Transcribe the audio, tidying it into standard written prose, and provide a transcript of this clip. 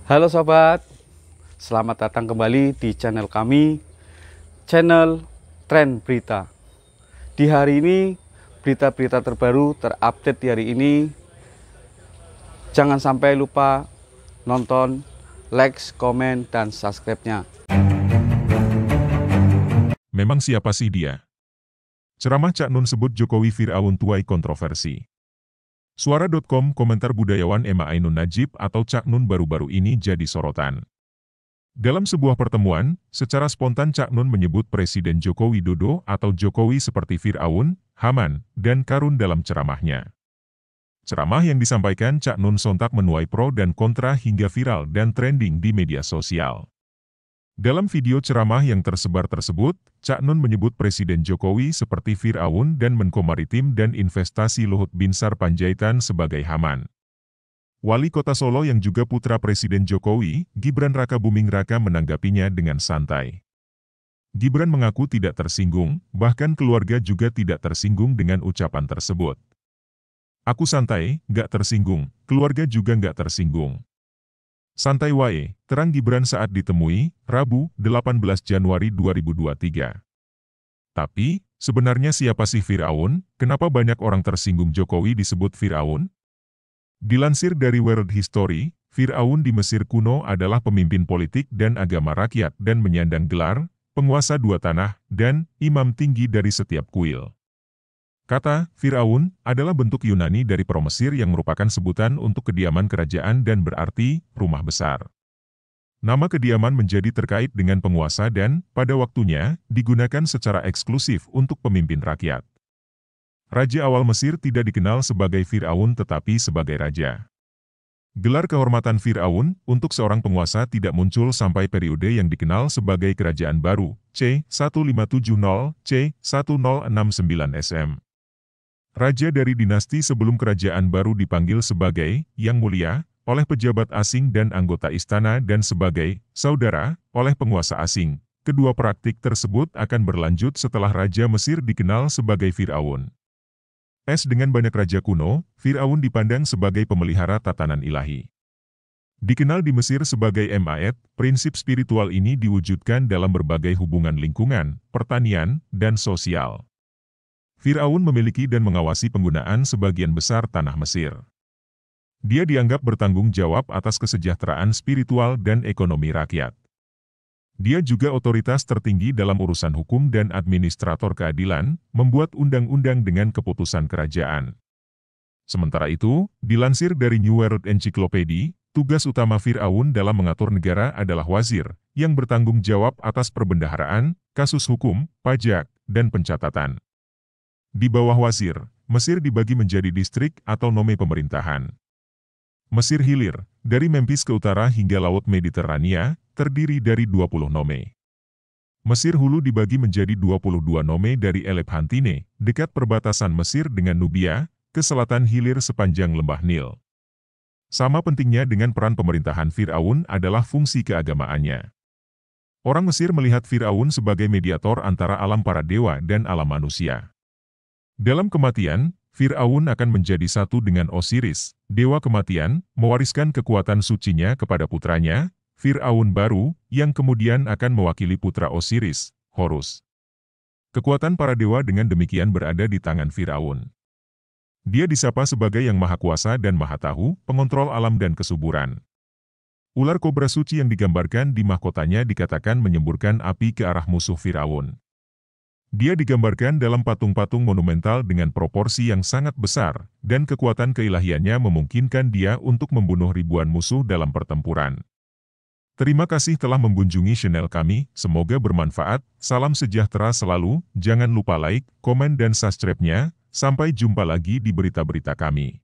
Halo sobat, selamat datang kembali di channel kami, channel Tren Berita. Di hari ini, berita-berita terbaru terupdate di hari ini. Jangan sampai lupa nonton, like, komen, dan subscribe-nya. Memang siapa sih dia? Ceramah Cak Nun sebut Jokowi Fir'aun tuai kontroversi. Suara.com komentar budayawan Emma Ainun Najib atau Cak Nun baru-baru ini jadi sorotan. Dalam sebuah pertemuan, secara spontan Cak Nun menyebut Presiden Joko Widodo atau Jokowi seperti Fir'aun, Haman, dan Karun dalam ceramahnya. Ceramah yang disampaikan Cak Nun sontak menuai pro dan kontra hingga viral dan trending di media sosial. Dalam video ceramah yang tersebar tersebut, Cak Nun menyebut Presiden Jokowi seperti Fir'aun dan Menko Maritim dan Investasi Luhut Binsar Panjaitan sebagai Haman. Wali Kota Solo yang juga putra Presiden Jokowi, Gibran Rakabuming Raka menanggapinya dengan santai. Gibran mengaku tidak tersinggung, bahkan keluarga juga tidak tersinggung dengan ucapan tersebut. Aku santai, gak tersinggung, keluarga juga gak tersinggung. Santai wae, terang Gibran saat ditemui, Rabu, 18 Januari 2023. Tapi, sebenarnya siapa sih Fir'aun? Kenapa banyak orang tersinggung Jokowi disebut Fir'aun? Dilansir dari World History, Fir'aun di Mesir kuno adalah pemimpin politik dan agama rakyat dan menyandang gelar, penguasa dua tanah, dan imam tinggi dari setiap kuil. Kata Fir'aun adalah bentuk Yunani dari Pro-Mesir yang merupakan sebutan untuk kediaman kerajaan dan berarti rumah besar. Nama kediaman menjadi terkait dengan penguasa dan, pada waktunya, digunakan secara eksklusif untuk pemimpin rakyat. Raja awal Mesir tidak dikenal sebagai Fir'aun tetapi sebagai raja. Gelar kehormatan Fir'aun untuk seorang penguasa tidak muncul sampai periode yang dikenal sebagai Kerajaan Baru, C1570-C1069 SM. Raja dari dinasti sebelum Kerajaan Baru dipanggil sebagai Yang Mulia oleh pejabat asing dan anggota istana dan sebagai Saudara oleh penguasa asing. Kedua praktik tersebut akan berlanjut setelah Raja Mesir dikenal sebagai Fir'aun. Dengan banyak raja kuno, Fir'aun dipandang sebagai pemelihara tatanan ilahi. Dikenal di Mesir sebagai Ma'at, prinsip spiritual ini diwujudkan dalam berbagai hubungan lingkungan, pertanian, dan sosial. Fir'aun memiliki dan mengawasi penggunaan sebagian besar tanah Mesir. Dia dianggap bertanggung jawab atas kesejahteraan spiritual dan ekonomi rakyat. Dia juga otoritas tertinggi dalam urusan hukum dan administrator keadilan, membuat undang-undang dengan keputusan kerajaan. Sementara itu, dilansir dari New World Encyclopedia, tugas utama Fir'aun dalam mengatur negara adalah wazir, yang bertanggung jawab atas perbendaharaan, kasus hukum, pajak, dan pencatatan. Di bawah wazir, Mesir dibagi menjadi distrik atau nome pemerintahan. Mesir Hilir, dari Memphis ke utara hingga Laut Mediterania, terdiri dari 20 nome. Mesir Hulu dibagi menjadi 22 nome dari Elephantine, dekat perbatasan Mesir dengan Nubia, ke selatan hilir sepanjang lembah Nil. Sama pentingnya dengan peran pemerintahan Fir'aun adalah fungsi keagamaannya. Orang Mesir melihat Fir'aun sebagai mediator antara alam para dewa dan alam manusia. Dalam kematian, Fir'aun akan menjadi satu dengan Osiris, dewa kematian, mewariskan kekuatan sucinya kepada putranya, Fir'aun baru, yang kemudian akan mewakili putra Osiris, Horus. Kekuatan para dewa dengan demikian berada di tangan Fir'aun. Dia disapa sebagai yang maha kuasa dan maha tahu, pengontrol alam dan kesuburan. Ular kobra suci yang digambarkan di mahkotanya dikatakan menyemburkan api ke arah musuh Fir'aun. Dia digambarkan dalam patung-patung monumental dengan proporsi yang sangat besar, dan kekuatan keilahiannya memungkinkan dia untuk membunuh ribuan musuh dalam pertempuran. Terima kasih telah mengunjungi channel kami, semoga bermanfaat, salam sejahtera selalu, jangan lupa like, komen dan subscribe-nya, sampai jumpa lagi di berita-berita kami.